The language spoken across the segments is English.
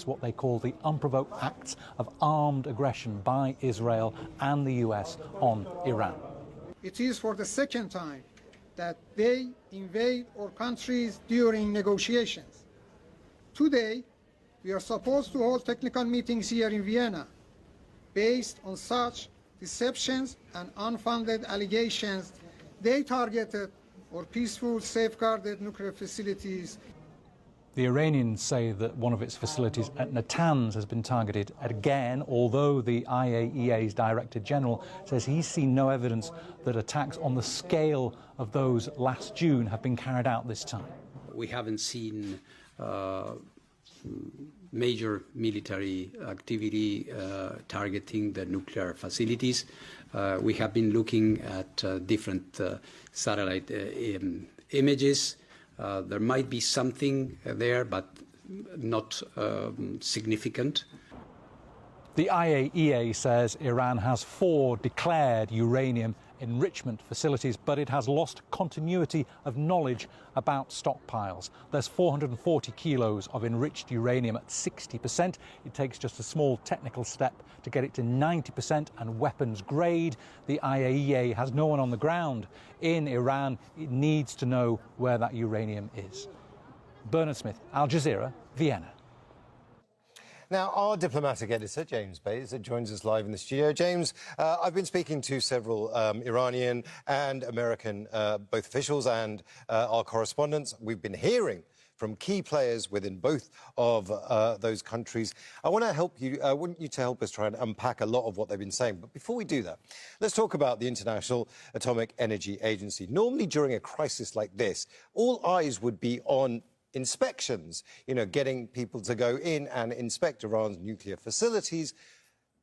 what they call the unprovoked acts of armed aggression by Israel and the US on Iran. It is for the second time that they invade our countries during negotiations. Today, we are supposed to hold technical meetings here in Vienna. Based on such deceptions and unfounded allegations, they targeted our peaceful, safeguarded nuclear facilities. The Iranians say that one of its facilities at Natanz has been targeted again, although the IAEA's Director General says he's seen no evidence that attacks on the scale of those last June have been carried out this time. We haven't seen major military activity targeting the nuclear facilities. We have been looking at different satellite images. There might be something there, but not significant. The IAEA says Iran has 4 declared uranium enrichment facilities, but it has lost continuity of knowledge about stockpiles. There's 440 kilos of enriched uranium at 60%. It takes just a small technical step to get it to 90% and weapons grade. The IAEA has no one on the ground in Iran. It needs to know where that uranium is. Bernard Smith, Al Jazeera, Vienna. Now, our diplomatic editor, James Bays, joins us live in the studio. James, I've been speaking to several Iranian and American both officials and our correspondents. We've been hearing from key players within both of those countries. I want you to help us try and unpack a lot of what they've been saying. But before we do that, let's talk about the International Atomic Energy Agency. Normally, during a crisis like this, all eyes would be on inspections, getting people to go in and inspect Iran's nuclear facilities.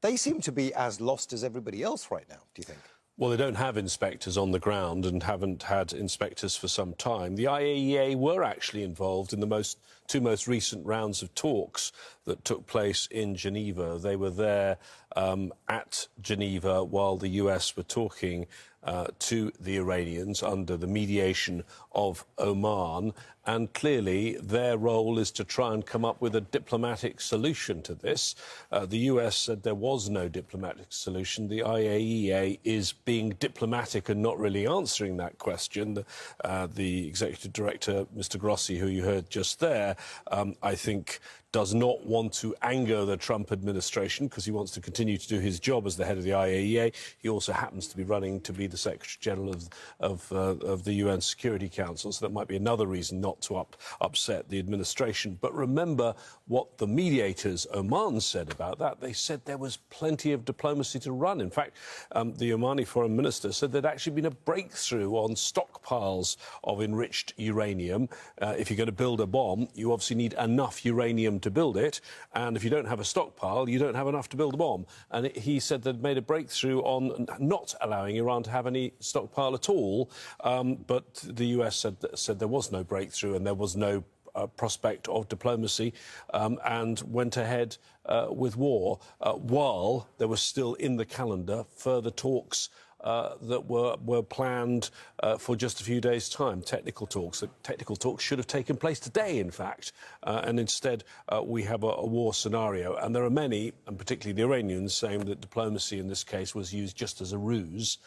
They seem to be as lost as everybody else right now, do you think? Well, they don't have inspectors on the ground and haven't had inspectors for some time. The IAEA were actually involved in the two most recent rounds of talks that took place in Geneva. They were there at Geneva while the US were talking to the Iranians under the mediation of Oman. And clearly their role is to try and come up with a diplomatic solution to this. The US said there was no diplomatic solution. The IAEA is being diplomatic and not really answering that question. The executive director, Mr. Grossi, who you heard just there, I think does not want to anger the Trump administration because he wants to continue to do his job as the head of the IAEA. He also happens to be running to be the Secretary General of the UN Security Council, so that might be another reason not to upset the administration. But remember what the mediators, Oman, said about that. They said there was plenty of diplomacy to run. In fact, the Omani foreign minister said there'd actually been a breakthrough on stockpiles of enriched uranium. If you're going to build a bomb, you obviously need enough uranium to build it, and if you don't have a stockpile, you don't have enough to build a bomb. And he said they'd made a breakthrough on not allowing Iran to have any stockpile at all, but the US said there was no breakthrough and there was no prospect of diplomacy, and went ahead with war, while there was still in the calendar further talks that were planned for just a few days' time, technical talks. The technical talks should have taken place today, in fact, and instead we have a war scenario. And there are many, and particularly the Iranians, saying that diplomacy in this case was used just as a ruse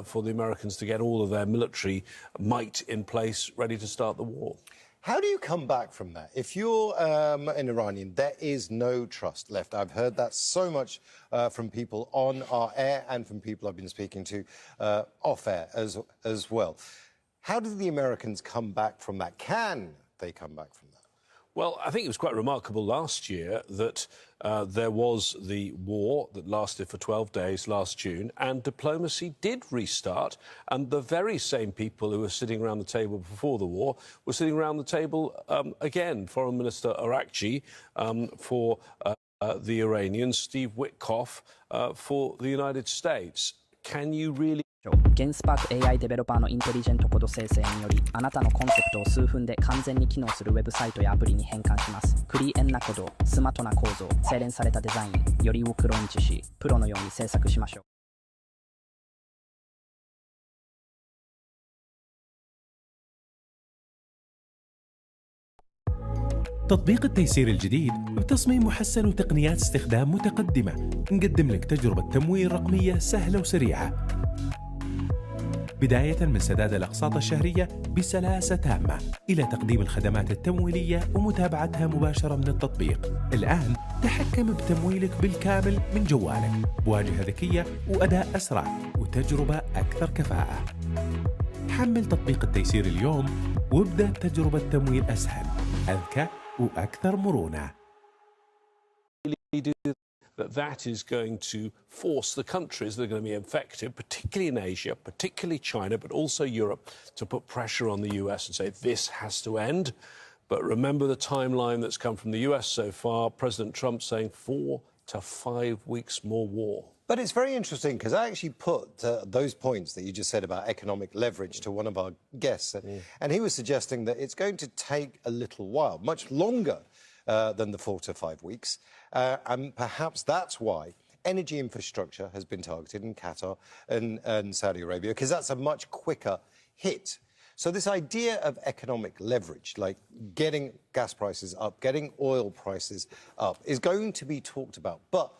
for the Americans to get all of their military might in place, ready to start the war. How do you come back from that? If you're an Iranian, there is no trust left. I've heard that so much from people on our air and from people I've been speaking to off air as well. How do the Americans come back from that? Can they come back from that? Well, I think it was quite remarkable last year that there was the war that lasted for 12 days last June, and diplomacy did restart. And the very same people who were sitting around the table before the war were sitting around the table again. Foreign Minister Arakchi for the Iranians, Steve Witkoff for the United States. Can you really... ゲンスパーク AI デベロパーのインテリジェントコード生成により、あなたのコンセプトを数分で完全に機能するウェブサイトやアプリに変換します。クリエンなコード、スマートな構造、精錬されたデザイン、より多くローンチし、プロのように制作しましょう。تطبيق التيسير الجديد بتصميم محسن وتقنيات استخدام متقدمة نقدم لك تجربة تمويل رقمية سهلة وسريعة، بداية من سداد الأقساط الشهرية بسلاسة تامة إلى تقديم الخدمات التمويلية ومتابعتها مباشرة من التطبيق. الآن تحكم بتمويلك بالكامل من جوالك بواجهة ذكية وأداء أسرع وتجربة أكثر كفاءة. حمل تطبيق التيسير اليوم وابدأ تجربة تمويل أسهل، أذكى وأكثر مرونة. That is going to force the countries that are going to be affected, particularly in Asia, particularly China, but also Europe, to put pressure on the US and say this has to end. But remember the timeline that's come from the US so far. President Trump saying 4 to 5 weeks more war. But it's very interesting because I actually put those points that you just said about economic leverage to one of our guests, and he was suggesting that it's going to take a little while, much longer than the 4 to 5 weeks. And perhaps that's why energy infrastructure has been targeted in Qatar and Saudi Arabia, because that's a much quicker hit. So this idea of economic leverage, like getting gas prices up, getting oil prices up, is going to be talked about. But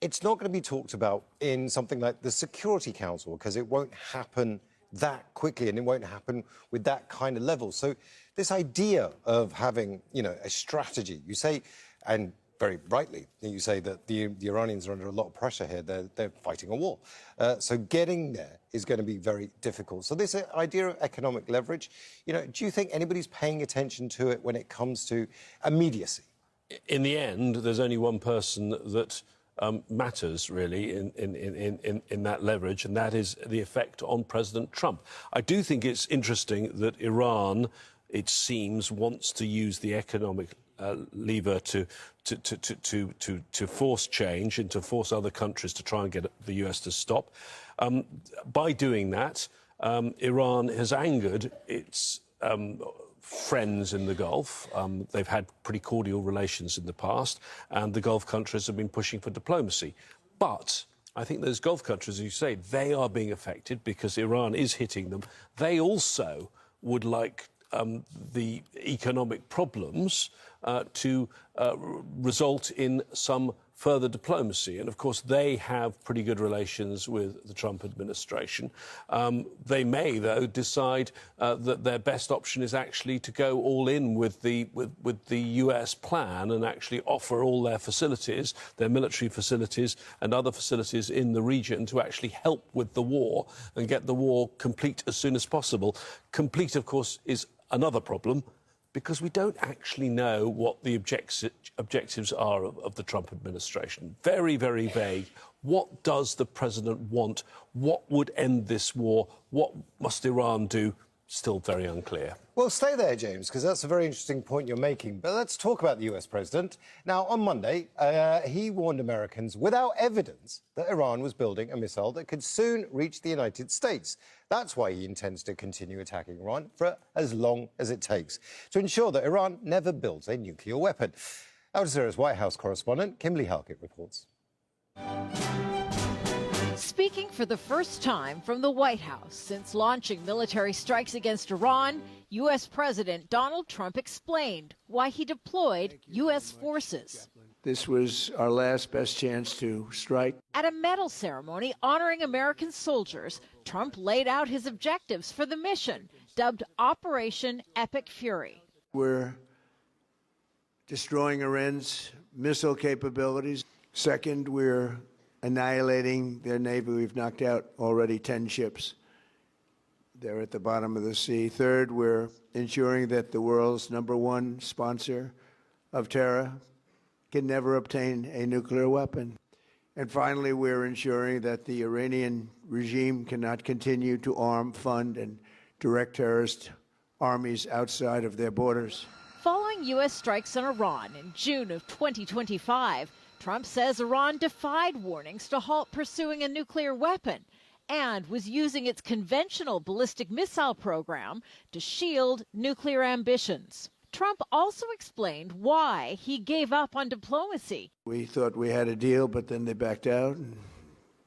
it's not going to be talked about in something like the Security Council, because it won't happen that quickly and it won't happen with that kind of level. So this idea of having, a strategy, you say, and very rightly, you say that the Iranians are under a lot of pressure here. They're fighting a war. So getting there is going to be very difficult. So this idea of economic leverage, do you think anybody's paying attention to it when it comes to immediacy? In the end, there's only one person that matters really in that leverage, and that is the effect on President Trump. I do think it's interesting that Iran, it seems, wants to use the economic lever to force change and to force other countries to try and get the US to stop. By doing that, Iran has angered its friends in the Gulf. They've had pretty cordial relations in the past, and the Gulf countries have been pushing for diplomacy. But I think those Gulf countries, as you say, they are being affected because Iran is hitting them. They also would like the economic problems to result in some further diplomacy. And, of course, they have pretty good relations with the Trump administration. They may, though, decide that their best option is actually to go all in with the US plan and actually offer all their facilities, their military facilities and other facilities in the region to actually help with the war and get the war complete as soon as possible. Complete, of course, is another problem, because we don't actually know what the objectives are of the Trump administration. Very, very vague. What does the president want? What would end this war? What must Iran do? Still very unclear. Well, stay there, James, because that's a very interesting point you're making. But let's talk about the US president. Now, on Monday, he warned Americans without evidence that Iran was building a missile that could soon reach the United States. That's why he intends to continue attacking Iran for as long as it takes, to ensure that Iran never builds a nuclear weapon. Al Jazeera's White House correspondent, Kimberly Halkett, reports. Speaking for the first time from the White House since launching military strikes against Iran, U.S. President Donald Trump explained why he deployed U.S. forces. This was our last best chance to strike. At a medal ceremony honoring American soldiers, Trump laid out his objectives for the mission, dubbed Operation Epic Fury. We're destroying Iran's missile capabilities. Second, we're annihilating their navy. We've knocked out already 10 ships. They're at the bottom of the sea. Third, we're ensuring that the world's #1 sponsor of terror can never obtain a nuclear weapon. And finally, we're ensuring that the Iranian regime cannot continue to arm, fund, and direct terrorist armies outside of their borders. Following U.S. strikes on Iran in June of 2025, Trump says Iran defied warnings to halt pursuing a nuclear weapon and was using its conventional ballistic missile program to shield nuclear ambitions. Trump also explained why he gave up on diplomacy. We thought we had a deal, but then they backed out,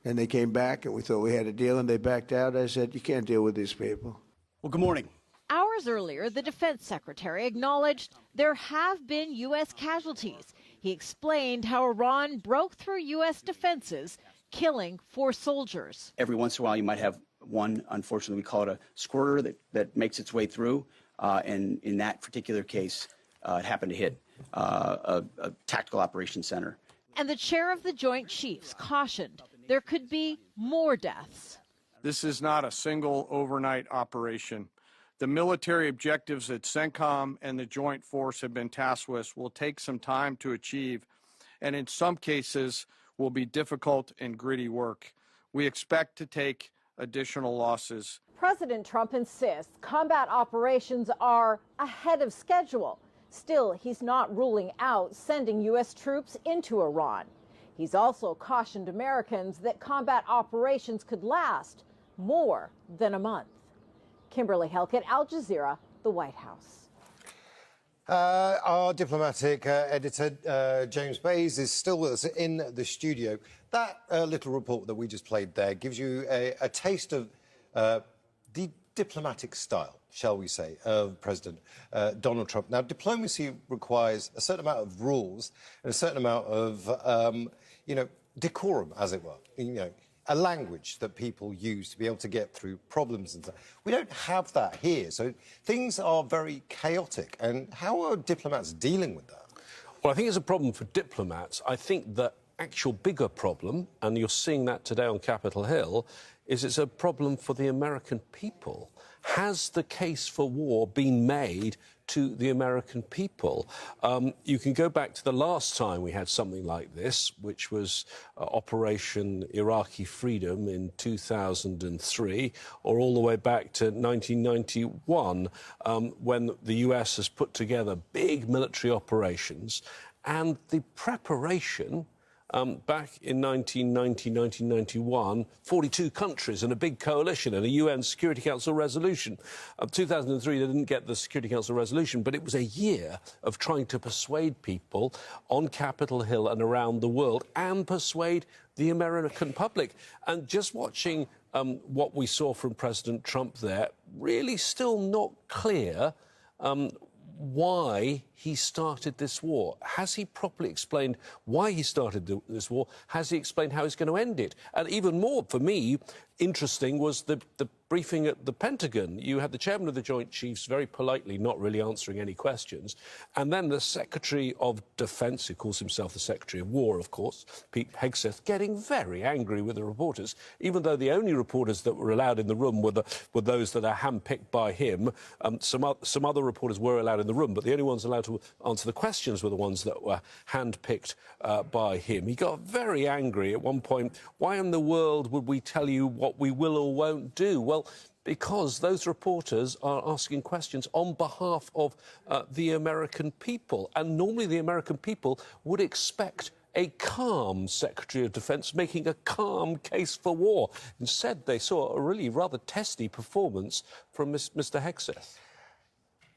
and they came back, and we thought we had a deal, and they backed out. I said, you can't deal with these people. Well, good morning. Our Hours earlier, the defense secretary acknowledged there have been U.S. casualties. He explained how Iran broke through U.S. defenses, killing 4 soldiers. Every once in a while, you might have one, unfortunately, we call it a squirter that makes its way through. And in that particular case, it happened to hit a tactical operations center. And the chair of the Joint Chiefs cautioned there could be more deaths. This is not a single overnight operation. The military objectives that CENTCOM and the Joint Force have been tasked with will take some time to achieve, and in some cases will be difficult and gritty work. We expect to take additional losses. President Trump insists combat operations are ahead of schedule. Still, he's not ruling out sending U.S. troops into Iran. He's also cautioned Americans that combat operations could last more than a month. Kimberly Helkett, Al Jazeera, the White House. Our diplomatic editor, James Bays, is still with us in the studio. That little report that we just played there gives you a taste of the diplomatic style, shall we say, of President Donald Trump. Now, diplomacy requires a certain amount of rules and a certain amount of, decorum, as it were, a language that people use to be able to get through problems and stuff. We don't have that here, so things are very chaotic. And how are diplomats dealing with that? Well, I think it's a problem for diplomats. I think the actual bigger problem, and you're seeing that today on Capitol Hill, is it's a problem for the American people. Has the case for war been made to the American people? You can go back to the last time we had something like this, which was Operation Iraqi Freedom in 2003, or all the way back to 1991, when the US has put together big military operations, and the preparation back in 1990, 1991, 42 countries and a big coalition and a UN Security Council resolution. 2003, they didn't get the Security Council resolution, but it was a year of trying to persuade people on Capitol Hill and around the world and persuade the American public. And just watching what we saw from President Trump there, really still not clear why he started this war. Has he properly explained why he started this war? Has he explained how he's going to end it? And even more, for me, interesting was the briefing at the Pentagon. You had the chairman of the Joint Chiefs very politely not really answering any questions, and then the Secretary of Defence, who calls himself the Secretary of War, of course, Pete Hegseth, getting very angry with the reporters, even though the only reporters that were allowed in the room were those that are handpicked by him. Some other reporters were allowed in the room, but the only ones allowed to answer the questions were the ones that were handpicked by him. He got very angry at one point. Why in the world would we tell you what we will or won't do? Well, because those reporters are asking questions on behalf of the American people. And normally the American people would expect a calm Secretary of Defence making a calm case for war. Instead, they saw a really rather testy performance from Mr. Hegseth.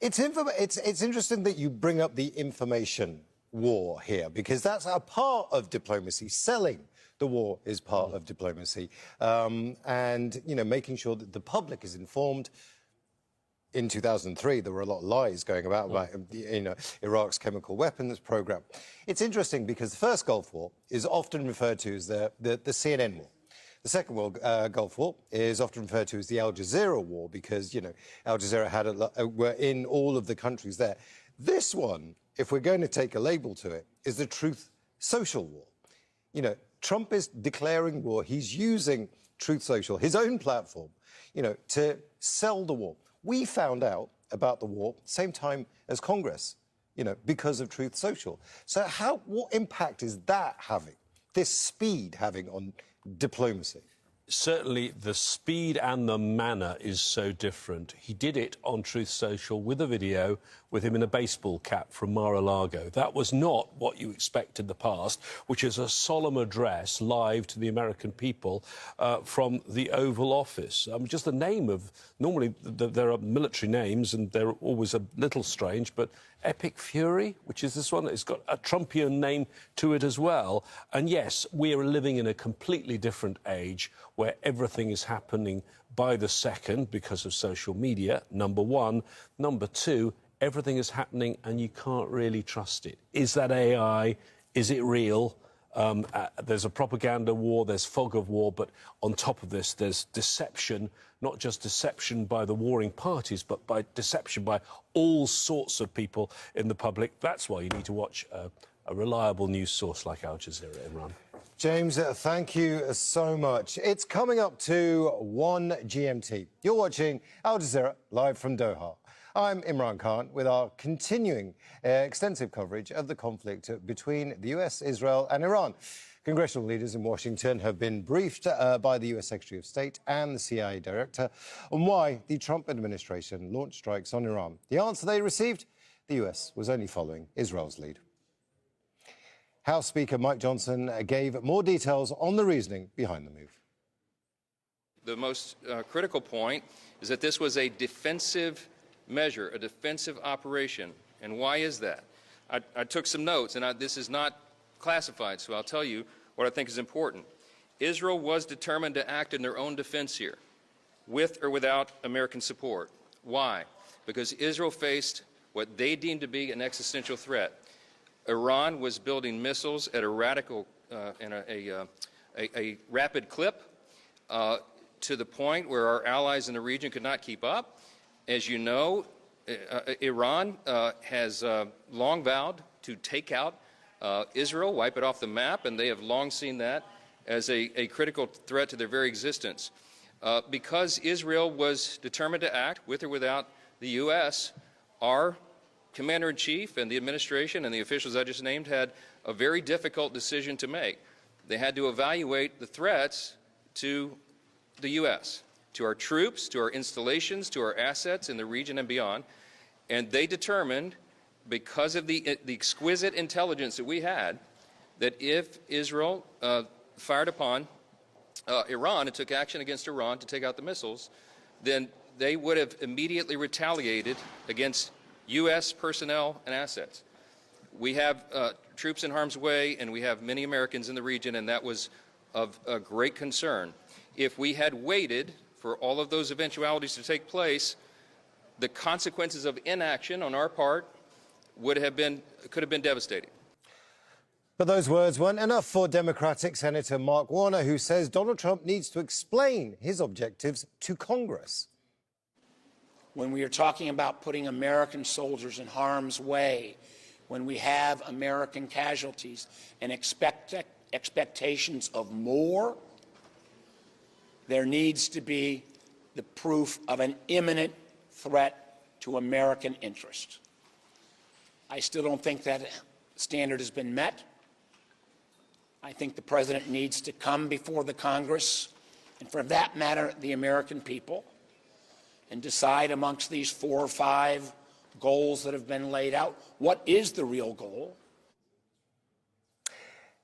It's interesting that you bring up the information war here, because that's a part of diplomacy. Selling the war is part of diplomacy. And, making sure that the public is informed. In 2003, there were a lot of lies going about Iraq's chemical weapons program. It's interesting because the first Gulf War is often referred to as the CNN war. The Second Gulf War is often referred to as the Al Jazeera war because, Al Jazeera were in all of the countries there. This one, if we're going to take a label to it, is the Truth Social war. Trump is declaring war. He's using Truth Social, his own platform, to sell the war. We found out about the war same time as Congress, because of Truth Social. So what impact is that having, this speed having on diplomacy? Certainly the speed and the manner is so different. He did it on Truth Social with a video with him in a baseball cap from Mar-a-Lago. That was not what you expect in the past, which is a solemn address live to the American people from the Oval Office. Just the name of... Normally, there are military names, and they're always a little strange, but Epic Fury, which is this one, it's got a Trumpian name to it as well. And yes, we are living in a completely different age where everything is happening by the second because of social media, number one. Number two, everything is happening and you can't really trust it. Is that AI? Is it real? There's a propaganda war, there's fog of war, but on top of this, there's deception, not just deception by the warring parties, but by deception by all sorts of people in the public. That's why you need to watch a reliable news source like Al Jazeera, Imran. James, thank you so much. It's coming up to 1 GMT. You're watching Al Jazeera live from Doha. I'm Imran Khan with our continuing extensive coverage of the conflict between the US, Israel and Iran. Congressional leaders in Washington have been briefed by the US Secretary of State and the CIA Director on why the Trump administration launched strikes on Iran. The answer they received? The US was only following Israel's lead. House Speaker Mike Johnson gave more details on the reasoning behind the move. The most critical point is that this was a defensive measure, a defensive operation. And why is that? I took some notes, and this is not classified, so I'll tell you what I think is important. Israel was determined to act in their own defense here, with or without American support. Why? Because Israel faced what they deemed to be an existential threat. Iran was building missiles at a radical and a rapid clip to the point where our allies in the region could not keep up. As you know, Iran has long vowed to take out Israel, wipe it off the map, and they have long seen that as a critical threat to their very existence. Because Israel was determined to act, with or without the U.S., our Commander-in-Chief and the administration and the officials I just named had a very difficult decision to make. They had to evaluate the threats to the U.S., to our troops, to our installations, to our assets in the region and beyond. And they determined, because of the exquisite intelligence that we had, that if Israel fired upon Iran and took action against Iran to take out the missiles, then they would have immediately retaliated against U.S. personnel and assets. We have troops in harm's way, and we have many Americans in the region, and that was of great concern. If we had waited for all of those eventualities to take place, the consequences of inaction on our part could have been devastating. But those words weren't enough for Democratic Senator Mark Warner, who says Donald Trump needs to explain his objectives to Congress. When we are talking about putting American soldiers in harm's way, when we have American casualties and expectations of more, there needs to be the proof of an imminent threat to American interest. I still don't think that standard has been met. I think the President needs to come before the Congress, and for that matter, the American people, and decide amongst these 4 or 5 goals that have been laid out, what is the real goal?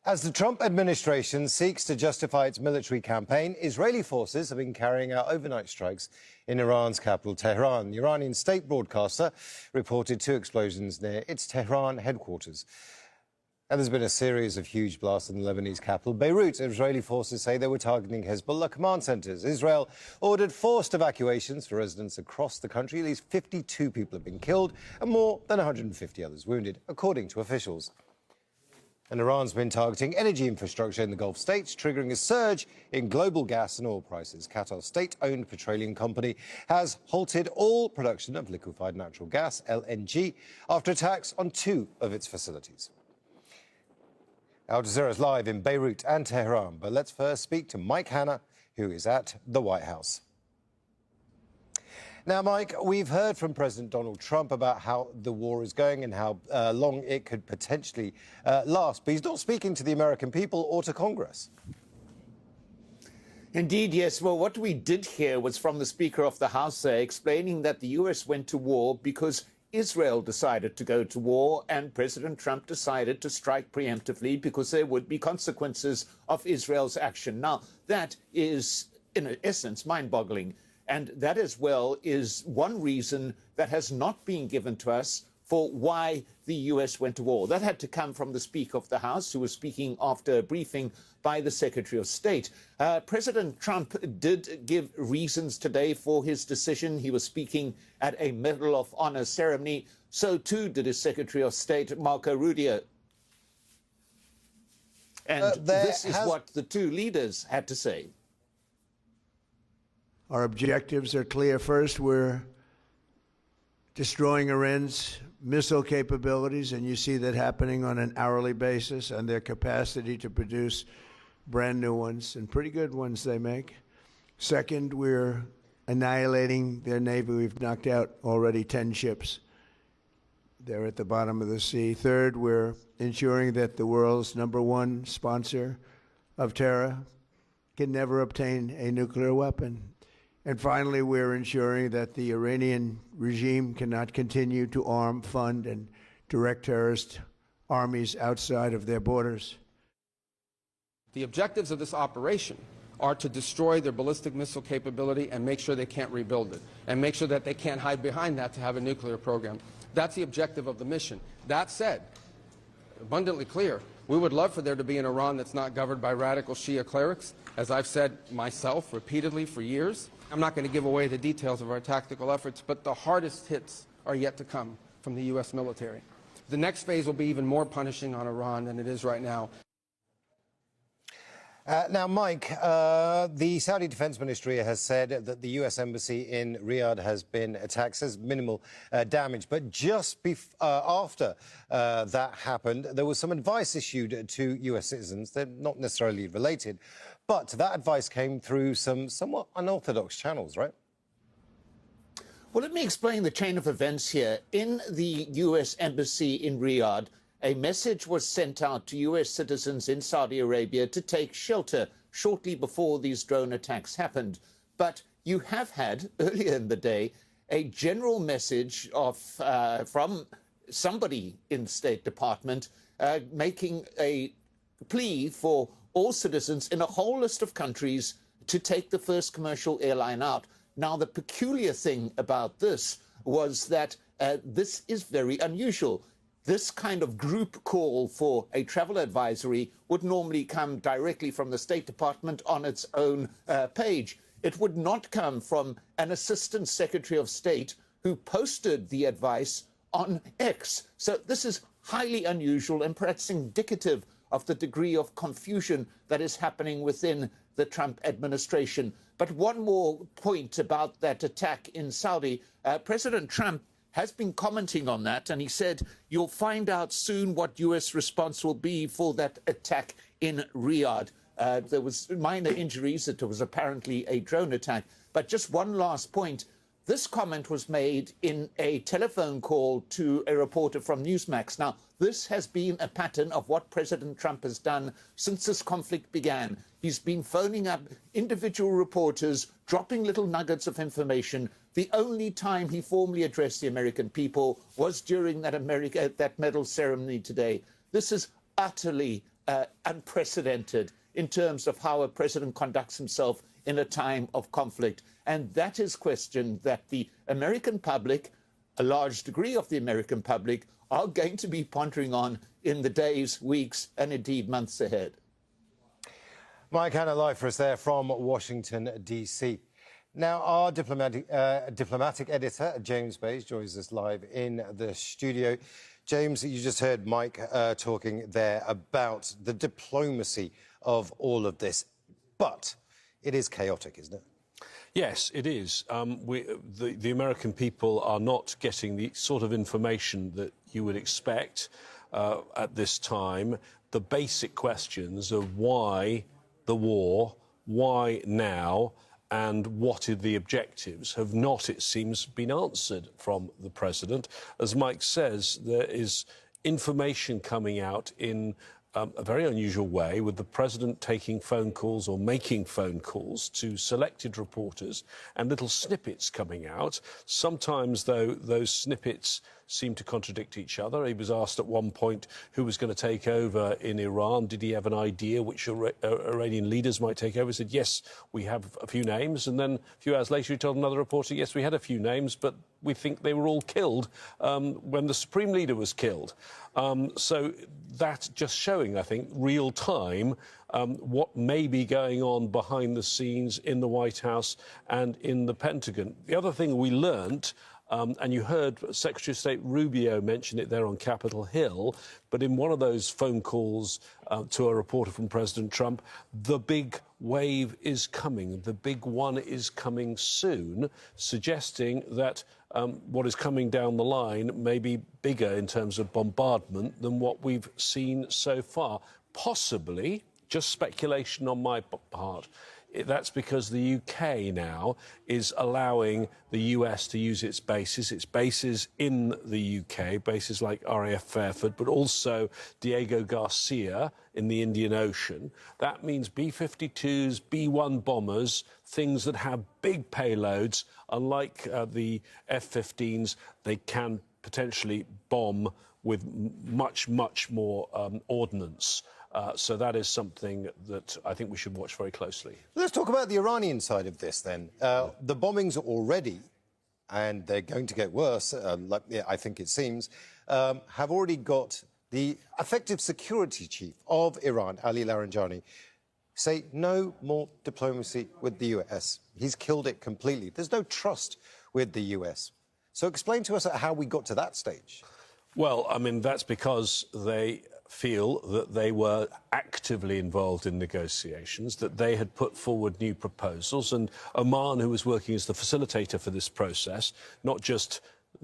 As the Trump administration seeks to justify its military campaign, Israeli forces have been carrying out overnight strikes in Iran's capital, Tehran. The Iranian state broadcaster reported 2 explosions near its Tehran headquarters. And there's been a series of huge blasts in the Lebanese capital, Beirut. Israeli forces say they were targeting Hezbollah command centres. Israel ordered forced evacuations for residents across the country. At least 52 people have been killed and more than 150 others wounded, according to officials. And Iran's been targeting energy infrastructure in the Gulf states, triggering a surge in global gas and oil prices. Qatar's state-owned petroleum company has halted all production of liquefied natural gas, LNG, after attacks on 2 of its facilities. Al Jazeera is live in Beirut and Tehran, but let's first speak to Mike Hanna, who is at the White House. Now, Mike, we've heard from President Donald Trump about how the war is going and how long it could potentially last, but he's not speaking to the American people or to Congress. Indeed, yes. Well, what we did hear was from the Speaker of the House explaining that the U.S. went to war because Israel decided to go to war and President Trump decided to strike preemptively because there would be consequences of Israel's action. Now, that is, in essence, mind-boggling. And that as well is one reason that has not been given to us for why the US went to war. That had to come from the Speaker of the House, who was speaking after a briefing by the Secretary of State. President Trump did give reasons today for his decision. He was speaking at a Medal of Honor ceremony. So too did his Secretary of State, Marco Rubio. And this is what the two leaders had to say. Our objectives are clear. First, we're destroying Iran's missile capabilities, and you see that happening on an hourly basis, and their capacity to produce brand new ones, and pretty good ones they make. Second, we're annihilating their Navy. We've knocked out already 10 ships. They're at the bottom of the sea. Third, we're ensuring that the world's #1 sponsor of terror can never obtain a nuclear weapon. And finally, we're ensuring that the Iranian regime cannot continue to arm, fund, and direct terrorist armies outside of their borders. The objectives of this operation are to destroy their ballistic missile capability and make sure they can't rebuild it, and make sure that they can't hide behind that to have a nuclear program. That's the objective of the mission. That said, abundantly clear, we would love for there to be an Iran that's not governed by radical Shia clerics, as I've said myself repeatedly for years. I'm not going to give away the details of our tactical efforts, but the hardest hits are yet to come from the U.S. military. The next phase will be even more punishing on Iran than it is right now. Now, Mike, the Saudi Defence Ministry has said that the US Embassy in Riyadh has been attacked, says minimal damage. But just after that happened, there was some advice issued to US citizens. They're not necessarily related, but that advice came through some somewhat unorthodox channels, right? Well, let me explain the chain of events here. In the US Embassy in Riyadh, a message was sent out to US citizens in Saudi Arabia to take shelter shortly before these drone attacks happened. But you have had, earlier in the day, a general message from somebody in the State Department making a plea for all citizens in a whole list of countries to take the first commercial airline out. Now, the peculiar thing about this was that this is very unusual. This kind of group call for a travel advisory would normally come directly from the State Department on its own page. It would not come from an Assistant Secretary of State who posted the advice on X. So this is highly unusual and perhaps indicative of the degree of confusion that is happening within the Trump administration. But one more point about that attack in Saudi. President Trump has been commenting on that, and he said, you'll find out soon what US response will be for that attack in Riyadh. There was minor injuries. It was apparently a drone attack. But just one last point. This comment was made in a telephone call to a reporter from Newsmax. Now, this has been a pattern of what President Trump has done since this conflict began. He's been phoning up individual reporters, dropping little nuggets of information. The only time he formally addressed the American people was during that medal ceremony today. This is utterly unprecedented in terms of how a president conducts himself in a time of conflict. And that is a question that the American public, a large degree of the American public, are going to be pondering on in the days, weeks, and indeed months ahead. Mike Hanna live for us there from Washington, D.C. Now, our diplomatic editor, James Bays, joins us live in the studio. James, you just heard Mike talking there about the diplomacy of all of this. But it is chaotic, isn't it? Yes, it is. The American people are not getting the sort of information that you would expect at this time. The basic questions of why the war, why now, and what are the objectives have not, it seems, been answered from the president. As Mike says, there is information coming out in a very unusual way, with the president taking phone calls or making phone calls to selected reporters and little snippets coming out. Sometimes, though, those snippets seem to contradict each other. He was asked at one point who was going to take over in Iran. Did he have an idea which Iranian leaders might take over? He said, yes, we have a few names. And then a few hours later, he told another reporter, yes, we had a few names, but we think they were all killed when the supreme leader was killed. So that's just showing, I think, real time what may be going on behind the scenes in the White House and in the Pentagon. The other thing we learnt, and you heard Secretary of State Rubio mention it there on Capitol Hill, but in one of those phone calls to a reporter from President Trump, the big wave is coming, the big one is coming soon, suggesting that what is coming down the line may be bigger in terms of bombardment than what we've seen so far. Possibly, just speculation on my part, that's because the UK now is allowing the US to use its bases in the UK, bases like RAF Fairford, but also Diego Garcia in the Indian Ocean. That means B-52s, B-1 bombers, things that have big payloads, unlike the F-15s, they can potentially bomb with much, much more ordnance. So that is something that I think we should watch very closely. Let's talk about the Iranian side of this then. The bombings already, and they're going to get worse, I think it seems, have already got the effective security chief of Iran, Ali Larijani, say no more diplomacy with the US. He's killed it completely. There's no trust with the US. So explain to us how we got to that stage. Well, I mean, that's because they feel that they were actively involved in negotiations, that they had put forward new proposals, and Oman, who was working as the facilitator for this process, not just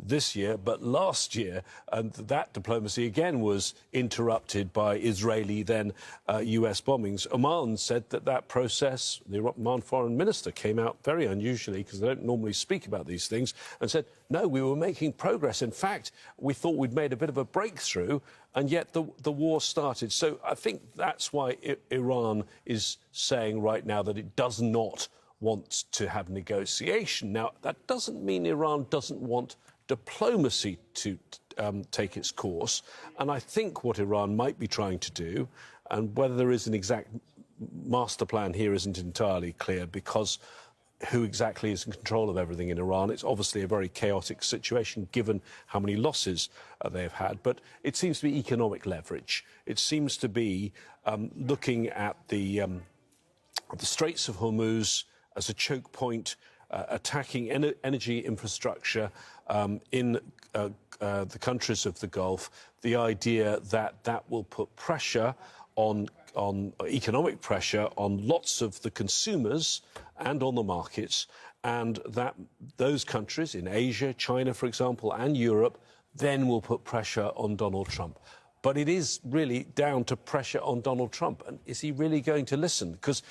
this year, but last year, and that diplomacy again was interrupted by Israeli, then US bombings. Oman said that that process, the Oman foreign minister came out very unusually, because they don't normally speak about these things, and said, no, we were making progress. In fact, we thought we'd made a bit of a breakthrough, and yet the war started. So I think that's why Iran is saying right now that it does not want to have negotiation. Now, that doesn't mean Iran doesn't want diplomacy to take its course, and I think what Iran might be trying to do, and whether there is an exact master plan here isn't entirely clear, because who exactly is in control of everything in Iran? It's obviously a very chaotic situation given how many losses they've had, but it seems to be economic leverage. It seems to be looking at the Straits of Hormuz as a choke point, attacking energy infrastructure in the countries of the Gulf, the idea that that will put pressure on economic pressure on lots of the consumers and on the markets, and that those countries in Asia, China, for example, and Europe, then will put pressure on Donald Trump. But it is really down to pressure on Donald Trump. And is he really going to listen? Because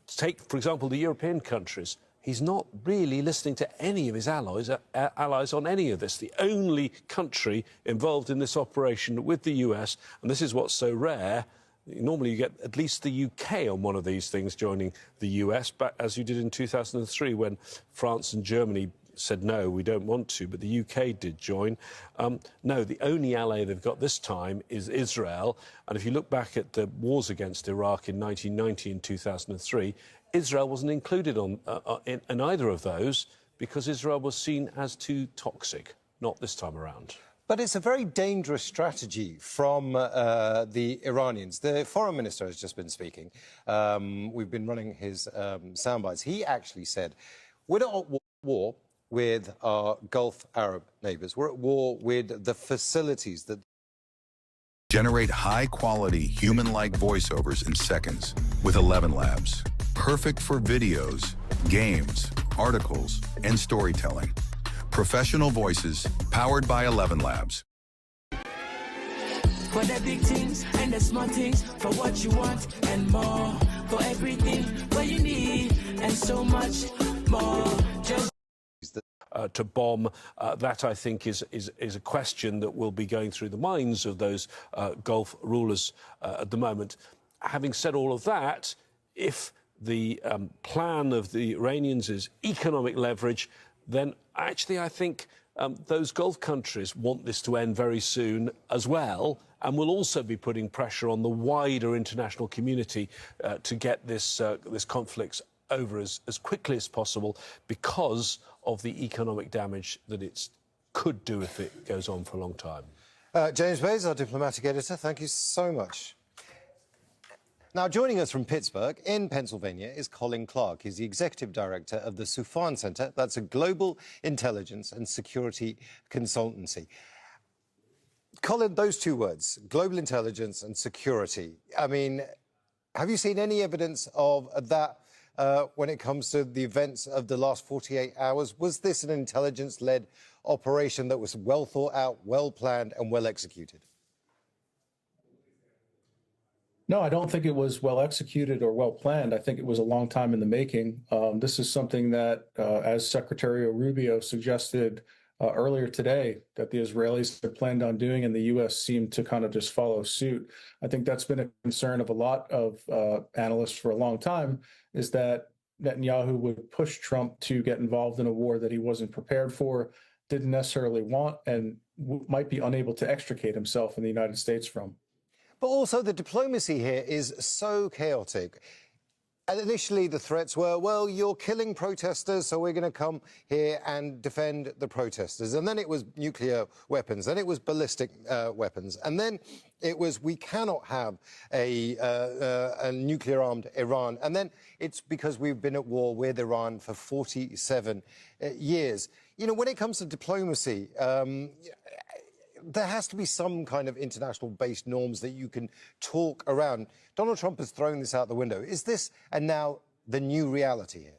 take, for example, the European countries. He's not really listening to any of his allies on any of this. The only country involved in this operation with the US, and this is what's so rare, normally you get at least the UK on one of these things joining the US, but as you did in 2003 when France and Germany said, no, we don't want to, but the UK did join. No, the only ally they've got this time is Israel. And if you look back at the wars against Iraq in 1990 and 2003, Israel wasn't included in either of those because Israel was seen as too toxic, not this time around. But it's a very dangerous strategy from the Iranians. The foreign minister has just been speaking. We've been running his sound bites. He actually said, we're not at war with our Gulf Arab neighbours. We're at war with the facilities that... Generate high-quality, human-like voiceovers in seconds with 11 Labs. Perfect for videos, games, articles, and storytelling. Professional voices powered by 11 Labs. For the big things and the small things, for what you want and more, for everything what you need and so much more. to bomb. That, I think, is a question that will be going through the minds of those Gulf rulers at the moment. Having said all of that, if the plan of the Iranians is economic leverage, then actually I think those Gulf countries want this to end very soon as well, and will also be putting pressure on the wider international community to get this conflict over as quickly as possible, because of the economic damage that it could do if it goes on for a long time. James Bays, our diplomatic editor, thank you so much. Now, joining us from Pittsburgh in Pennsylvania is Colin Clark. He's the executive director of the Soufan Center. That's a global intelligence and security consultancy. Colin, those two words, global intelligence and security, I mean, have you seen any evidence of that when it comes to the events of the last 48 hours? Was this an intelligence-led operation that was well thought out, well planned and well executed? No, I don't think it was well executed or well planned. I think it was a long time in the making. This is something that, as Secretary Rubio suggested earlier today, that the Israelis had planned on doing, and the U.S. seemed to kind of just follow suit. I think that's been a concern of a lot of analysts for a long time, is that Netanyahu would push Trump to get involved in a war that he wasn't prepared for, didn't necessarily want, and might be unable to extricate himself in the United States from. But also the diplomacy here is so chaotic. And initially the threats were, well, you're killing protesters, so we're going to come here and defend the protesters. And then it was nuclear weapons. Then it was ballistic weapons. And then it was, we cannot have a nuclear-armed Iran. And then it's because we've been at war with Iran for 47 years. You know, when it comes to diplomacy, there has to be some kind of international-based norms that you can talk around. Donald Trump has thrown this out the window. Is this and now the new reality here?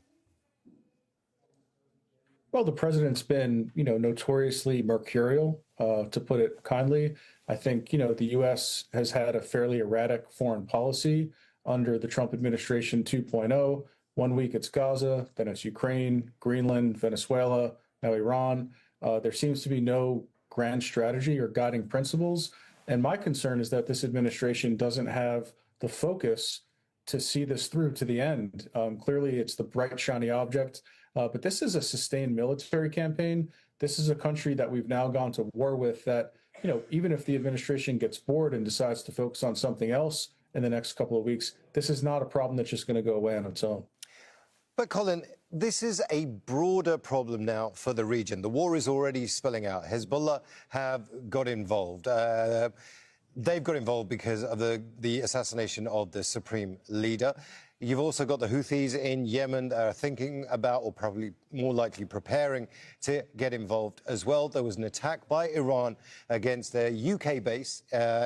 Well, the president's been, notoriously mercurial, to put it kindly. I think, the U.S. has had a fairly erratic foreign policy under the Trump administration 2.0. 1 week it's Gaza, then it's Ukraine, Greenland, Venezuela, now Iran. There seems to be no grand strategy or guiding principles. And my concern is that this administration doesn't have the focus to see this through to the end. Clearly, it's the bright, shiny object, but this is a sustained military campaign. This is a country that we've now gone to war with that, even if the administration gets bored and decides to focus on something else in the next couple of weeks, this is not a problem that's just going to go away on its own. But Colin, this is a broader problem now for the region. The war is already spilling out. Hezbollah have got involved. They've got involved because of the assassination of the supreme leader. You've also got the Houthis in Yemen that are thinking about, or probably more likely preparing to get involved as well. There was an attack by Iran against their UK base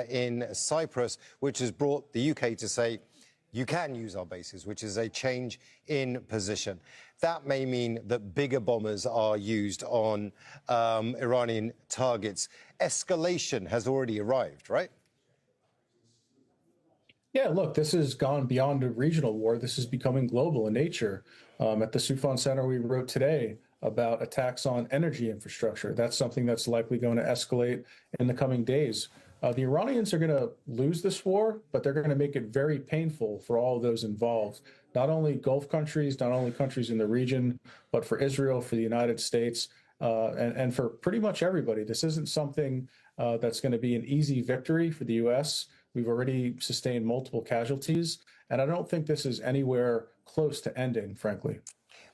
in Cyprus, which has brought the UK to say, you can use our bases, which is a change in position. That may mean that bigger bombers are used on Iranian targets. Escalation has already arrived, right? Yeah, look, this has gone beyond a regional war. This is becoming global in nature. At the Soufan Center, we wrote today about attacks on energy infrastructure. That's something that's likely going to escalate in the coming days. The Iranians are going to lose this war, but they're going to make it very painful for all of those involved. Not only Gulf countries, not only countries in the region, but for Israel, for the United States, and for pretty much everybody. This isn't something that's going to be an easy victory for the U.S. We've already sustained multiple casualties, and I don't think this is anywhere close to ending, frankly.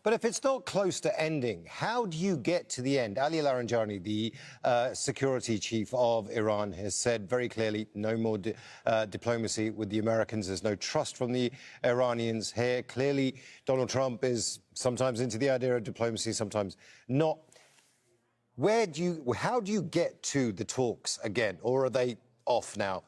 But if it's not close to ending, how do you get to the end? Ali Laranjani, the security chief of Iran, has said very clearly no more diplomacy with the Americans. There's no trust from the Iranians here. Clearly, Donald Trump is sometimes into the idea of diplomacy, sometimes not. How do you get to the talks again, or are they off now?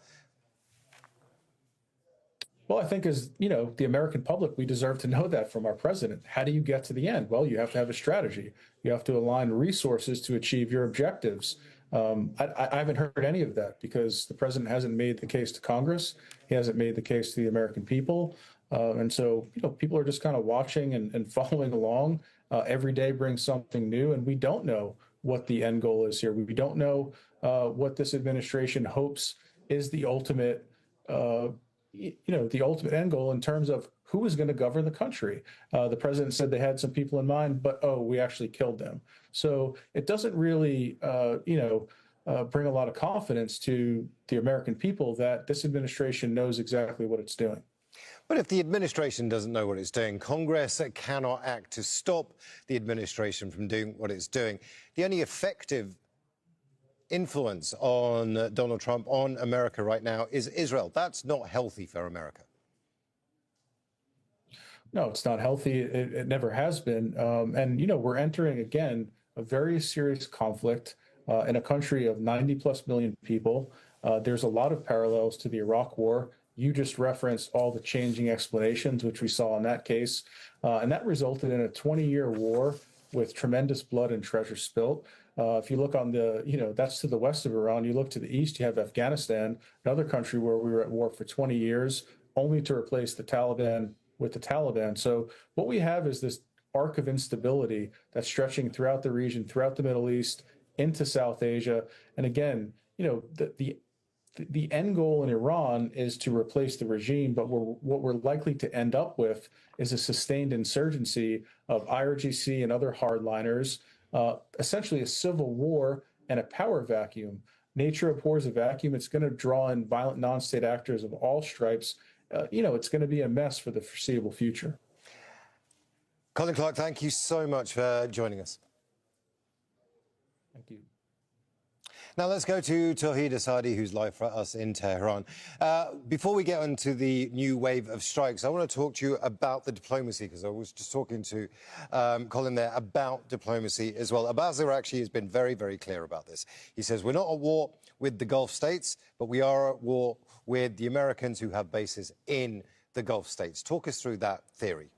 Well, I think as, the American public, we deserve to know that from our president. How do you get to the end? Well, you have to have a strategy. You have to align resources to achieve your objectives. I haven't heard any of that because the president hasn't made the case to Congress. He hasn't made the case to the American people. And so, people are just kind of watching and following along Every day brings something new, and we don't know what the end goal is here. We don't know what this administration hopes is the ultimate, the ultimate end goal in terms of who is going to govern the country. The president said they had some people in mind, but we actually killed them. So it doesn't really, bring a lot of confidence to the American people that this administration knows exactly what it's doing. But if the administration doesn't know what it's doing, Congress cannot act to stop the administration from doing what it's doing. The only effective influence on Donald Trump, on America right now, is Israel. That's not healthy for America. No, it's not healthy. It never has been. And, we're entering, again, a very serious conflict in a country of 90+ million people. There's a lot of parallels to the Iraq War. You just referenced all the changing explanations, which we saw in that case. And that resulted in a 20-year war with tremendous blood and treasure spilt. If you look on that's to the west of Iran. You look to the east, you have Afghanistan, another country where we were at war for 20 years, only to replace the Taliban with the Taliban. So what we have is this arc of instability that's stretching throughout the region, throughout the Middle East, into South Asia. And again, the end goal in Iran is to replace the regime, but what we're likely to end up with is a sustained insurgency of IRGC and other hardliners, essentially a civil war and a power vacuum. Nature abhors a vacuum. It's going to draw in violent non-state actors of all stripes. It's going to be a mess for the foreseeable future. Colin Clark, thank you so much for joining us. Thank you. Now let's go to Tawhid Asadi, who's live for us in Tehran. Before we get into the new wave of strikes, I want to talk to you about the diplomacy, because I was just talking to Colin there about diplomacy as well. Abbas Araghchi has been very, very clear about this. He says, we're not at war with the Gulf states, but we are at war with the Americans who have bases in the Gulf states. Talk us through that theory.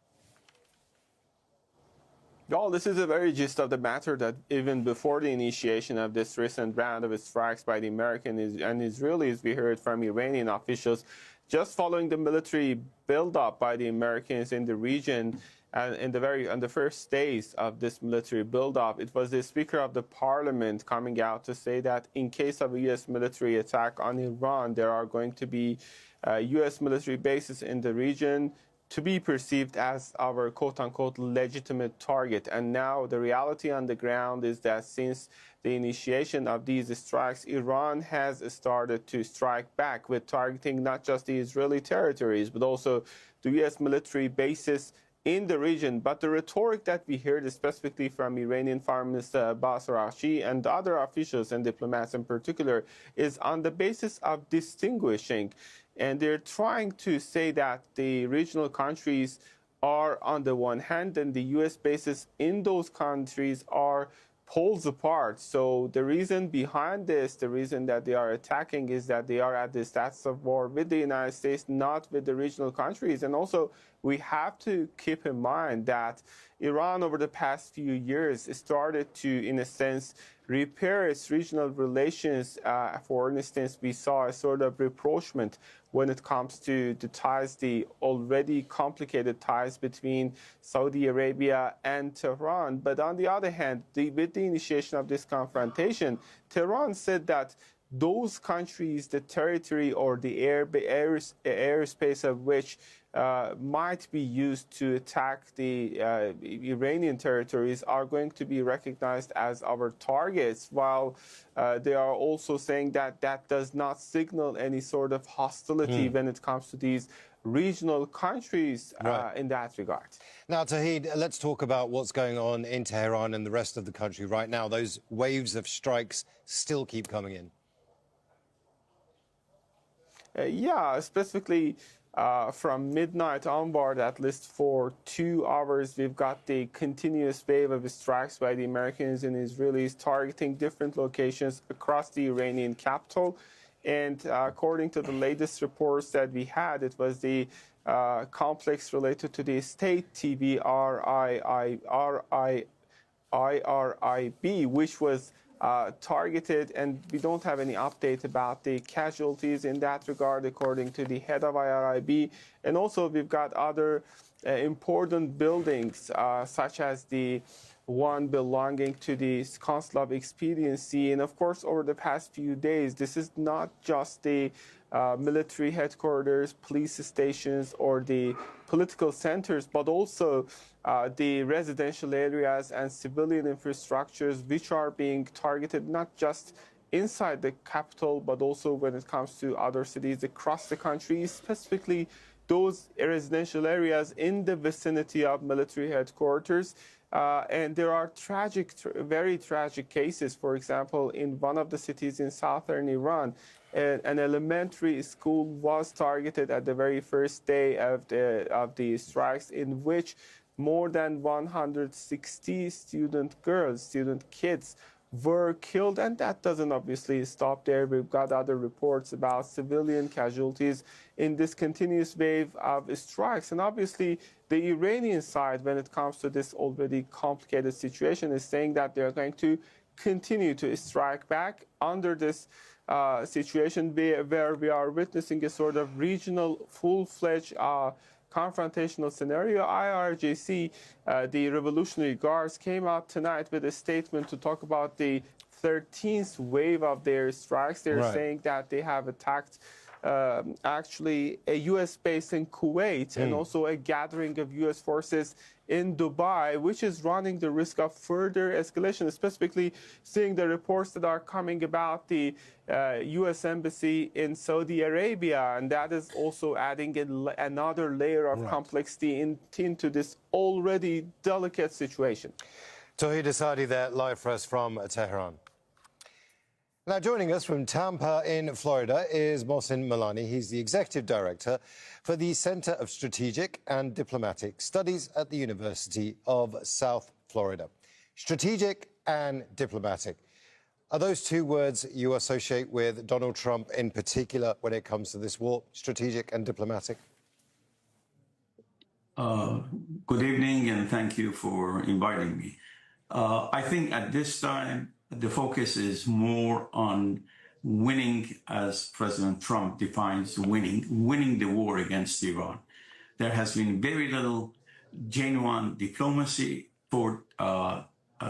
Well, this is the very gist of the matter, that even before the initiation of this recent round of strikes by the Americans and Israelis, we heard from Iranian officials, just following the military buildup by the Americans in the region, and on the first days of this military buildup, it was the Speaker of the Parliament coming out to say that in case of a U.S. military attack on Iran, there are going to be U.S. military bases in the region to be perceived as our quote-unquote legitimate target. And now the reality on the ground is that since the initiation of these strikes, Iran has started to strike back with targeting not just the Israeli territories, but also the U.S. military bases in the region. But the rhetoric that we heard specifically from Iranian Foreign Minister Abbas Araghchi and other officials and diplomats in particular is on the basis of distinguishing. And they're trying to say that the regional countries are on the one hand, and the U.S. bases in those countries are poles apart. So the reason behind this, the reason that they are attacking, is that they are at the status of war with the United States, not with the regional countries. And also, we have to keep in mind that Iran, over the past few years, started to, in a sense, repair its regional relations. For instance, we saw a sort of rapprochement when it comes to the ties, the already complicated ties between Saudi Arabia and Tehran. But on the other hand, with the initiation of this confrontation, Tehran said that those countries, the territory or the airspace of which might be used to attack the Iranian territories, are going to be recognized as our targets, while they are also saying that that does not signal any sort of hostility when it comes to these regional countries in that regard. Now, Tawhid, let's talk about what's going on in Tehran and the rest of the country right now. Those waves of strikes still keep coming in. Specifically from midnight onward, at least for 2 hours, we've got the continuous wave of strikes by the Americans and Israelis targeting different locations across the Iranian capital. And according to the latest reports that we had, it was the complex related to the state TV IRIB, which was targeted, and we don't have any update about the casualties in that regard, according to the head of IRIB. And also, we've got other important buildings, such as the one belonging to the Council of Expediency. And of course, over the past few days, this is not just the military headquarters, police stations, or the political centers, but also the residential areas and civilian infrastructures, which are being targeted not just inside the capital, but also when it comes to other cities across the country, specifically those residential areas in the vicinity of military headquarters. And there are very tragic cases. For example, in one of the cities in southern Iran, an elementary school was targeted at the very first day of the strikes, in which more than 160 student kids were killed. And that doesn't obviously stop there. We've got other reports about civilian casualties in this continuous wave of strikes. And obviously, the Iranian side, when it comes to this already complicated situation, is saying that they're going to continue to strike back under this situation where we are witnessing a sort of regional, full-fledged confrontational scenario. IRGC, the Revolutionary Guards, came out tonight with a statement to talk about the 13th wave of their strikes. They're saying that they have attacked actually a U.S. base in Kuwait and also a gathering of U.S. forces in Dubai, which is running the risk of further escalation, specifically seeing the reports that are coming about the U.S. Embassy in Saudi Arabia. And that is also adding another layer of complexity into this already delicate situation. Tawhid Asadi there, live for us from Tehran. Now, joining us from Tampa in Florida is Mohsen Milani. He's the Executive Director for the Center of Strategic and Diplomatic Studies at the University of South Florida. Strategic and diplomatic. Are those two words you associate with Donald Trump in particular when it comes to this war, strategic and diplomatic? Good evening, and thank you for inviting me. I think at this time, the focus is more on winning, as President Trump defines winning the war against Iran. There has been very little genuine diplomacy for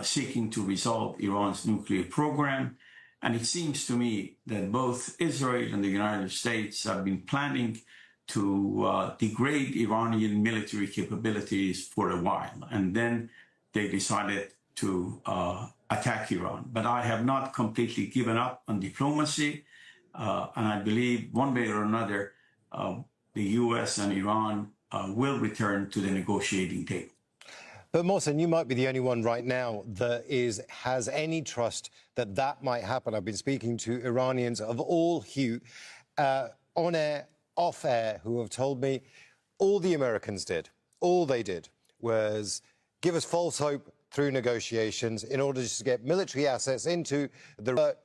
seeking to resolve Iran's nuclear program. And it seems to me that both Israel and the United States have been planning to degrade Iranian military capabilities for a while. And then they decided to attack Iran. But I have not completely given up on diplomacy. And I believe one way or another, the U.S. and Iran will return to the negotiating table. But Mohsen, you might be the only one right now that has any trust that that might happen. I've been speaking to Iranians of all hue, on air, off air, who have told me all the Americans did, all they did was give us false hope through negotiations in order just to get military assets into the trust